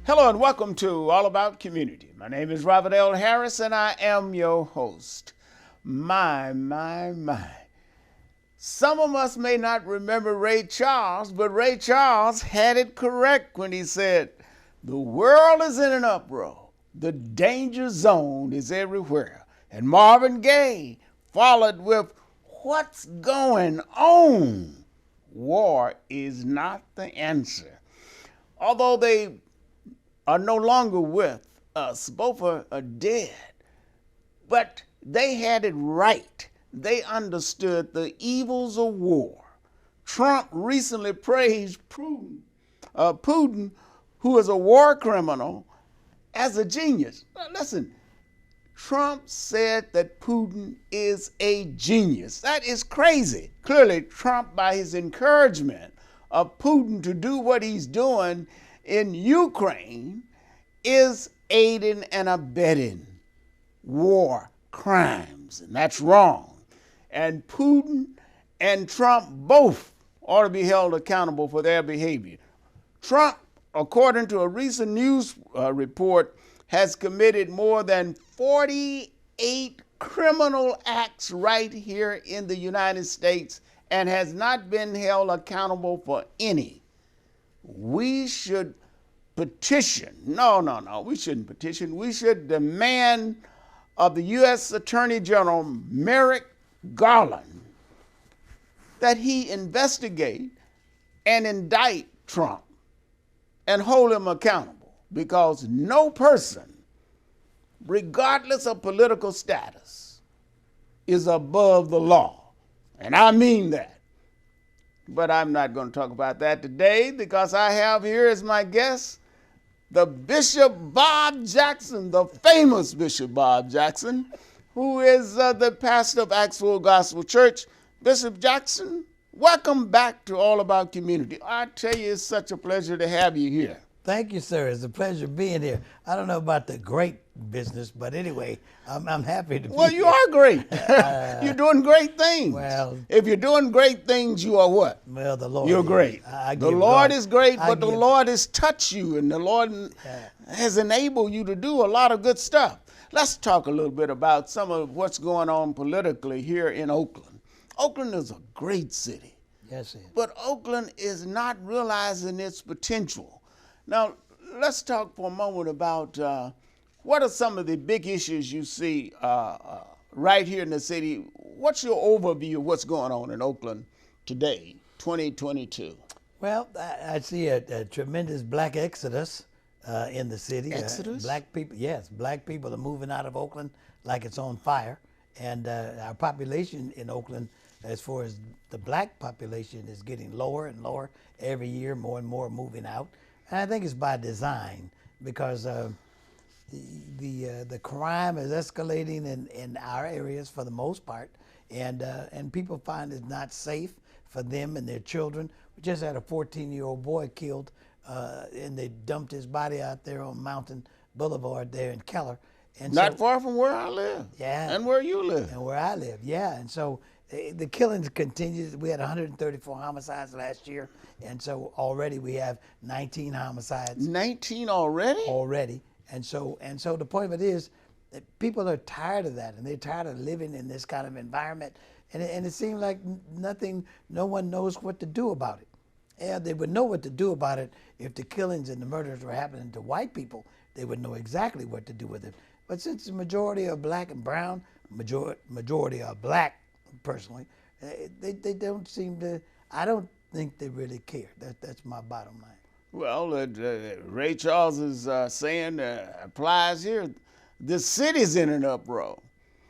Hello and welcome to All About Community. My name is RLHarris and I am your host. My. Some of us may not remember Ray Charles, but Ray Charles had it correct when he said, "The world is in an uproar. The danger zone is everywhere." And Marvin Gaye followed with, "What's going on? War is not the answer." Although they are no longer with us, both are dead, but they had it right. They understood the evils of war. Trump recently praised Putin, who is a war criminal, as a genius. Now, listen, Trump said that Putin is a genius. That is crazy. Clearly, Trump, by his encouragement of Putin to do what he's doing in Ukraine, is aiding and abetting war crimes, and that's wrong. And Putin and Trump both ought to be held accountable for their behavior. Trump, according to a recent news report, has committed more than 48 criminal acts right here in the United States and has not been held accountable for any. We should petition. No, we shouldn't petition. We should demand of the U.S. Attorney General Merrick Garland that he investigate and indict Trump and hold him accountable, because no person, regardless of political status, is above the law. And I mean that. But I'm not going to talk about that today, because I have here as my guest the Bishop Bob Jackson, the famous Bishop Bob Jackson, who is the pastor of Axel Gospel Church. Bishop Jackson, welcome back to All About Community. I tell you, it's such a pleasure to have you here. Thank you, sir. It's a pleasure being here. I don't know about the great business, but anyway, I'm happy to be here. Well, you are great. You're doing great things. Well, if you're doing great things, you are what? Well, the Lord. You're great. The Lord is great, but the Lord has touched you, and the Lord has enabled you to do a lot of good stuff. Let's talk a little bit about some of what's going on politically here in Oakland. Oakland is a great city. Yes, it is. But Oakland is not realizing its potential. Now, let's talk for a moment about what are some of the big issues you see right here in the city. What's your overview of what's going on in Oakland today, 2022? Well, I see a tremendous black exodus in the city. Exodus? Black people, yes, black people are moving out of Oakland like it's on fire. And our population in Oakland, as far as the black population, is getting lower and lower every year, more and more moving out. And I think it's by design, because the crime is escalating in our areas for the most part, and people find it not safe for them and their children. We just had a 14-year-old boy killed, and they dumped his body out there on Mountain Boulevard there in Keller. And not far from where I live. Yeah. And where you live. And where I live, yeah. And so the killings continue. We had 134 homicides last year, and so already we have 19 homicides. 19 already? Already. And so the point of it is that people are tired of that, and they're tired of living in this kind of environment. And it seems like no one knows what to do about it. Yeah, they would know what to do about it if the killings and the murders were happening to white people. They would know exactly what to do with it. But since the majority are black and brown, majority are black, personally, they don't seem to, I don't think they really care. That's my bottom line. Well, Ray Charles is saying applies here. The city's in an uproar.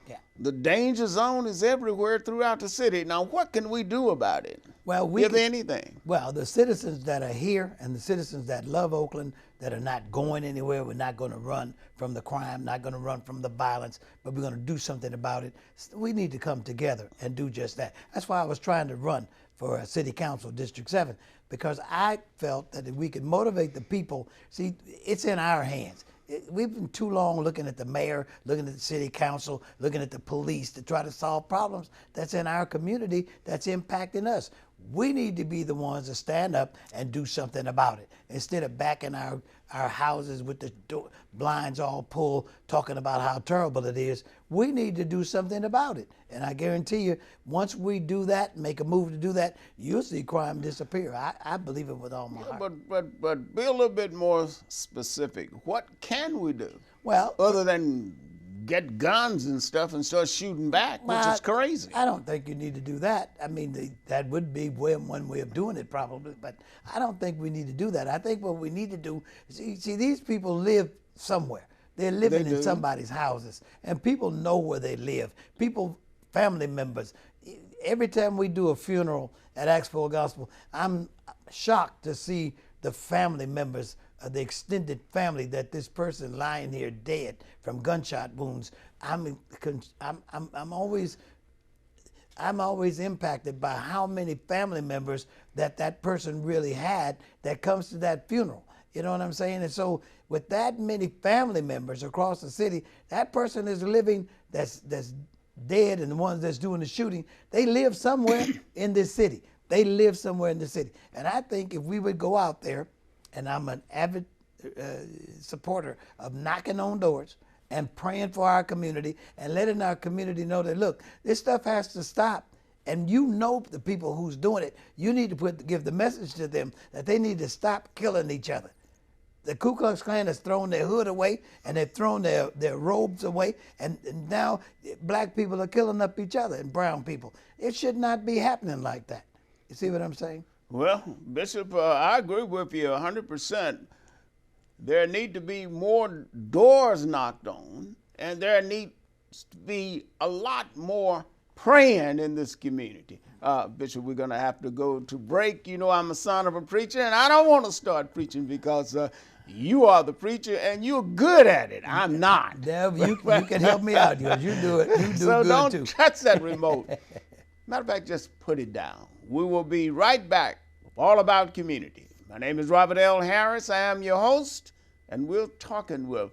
Yeah. The danger zone is everywhere throughout the city. Now, what can we do about it? Well, if anything. Well, the citizens that are here and the citizens that love Oakland, that are not going anywhere, we're not going to run from the crime, not going to run from the violence, but we're going to do something about it. We need to come together and do just that. That's why I was trying to run for City Council District 7, because I felt that if we could motivate the people, see, it's in our hands. We've been too long looking at the mayor, looking at the city council, looking at the police to try to solve problems that's in our community that's impacting us. We need to be the ones to stand up and do something about it instead of back in our houses with the blinds all pulled, talking about how terrible it is. We need to do something about it. And I guarantee you, once we do that, make a move to do that, you'll see crime disappear. I believe it with all my heart. But be a little bit more specific. What can we do? Well, other than get guns and stuff and start shooting back, which is crazy. I don't think you need to do that. I mean, that would be one way of doing it probably, but I don't think we need to do that. I think what we need to do, see these people live somewhere. They're living in somebody's houses, and people know where they live. People, family members. Every time we do a funeral at Acts Full Gospel, I'm shocked to see the family members, the extended family, that this person lying here dead from gunshot wounds. I'm always impacted by how many family members that person really had that comes to that funeral. You know what I'm saying? And so with that many family members across the city, that person is living that's dead, and the ones that's doing the shooting, they live somewhere in this city. They live somewhere in the city. And I think if we would go out there, and I'm an avid supporter of knocking on doors and praying for our community and letting our community know that, look, this stuff has to stop. And you know the people who's doing it. You need to give the message to them that they need to stop killing each other. The Ku Klux Klan has thrown their hood away, and they've thrown their robes away, and now black people are killing up each other and brown people. It should not be happening like that. You see what I'm saying? Well, Bishop, I agree with you 100%. There need to be more doors knocked on, and there needs to be a lot more praying in this community. Bishop, we're going to have to go to break. You know, I'm a son of a preacher, and I don't want to start preaching because you are the preacher, and you're good at it. I'm not. Dev, you can help me out. You do it. You do so good don't too. touch that remote. Matter of fact, just put it down. We will be right back with All About Community. My name is Robert L. Harris. I am your host, and we're talking with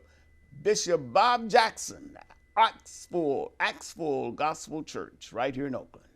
Bishop Bob Jackson, Acts Full Gospel Church right here in Oakland.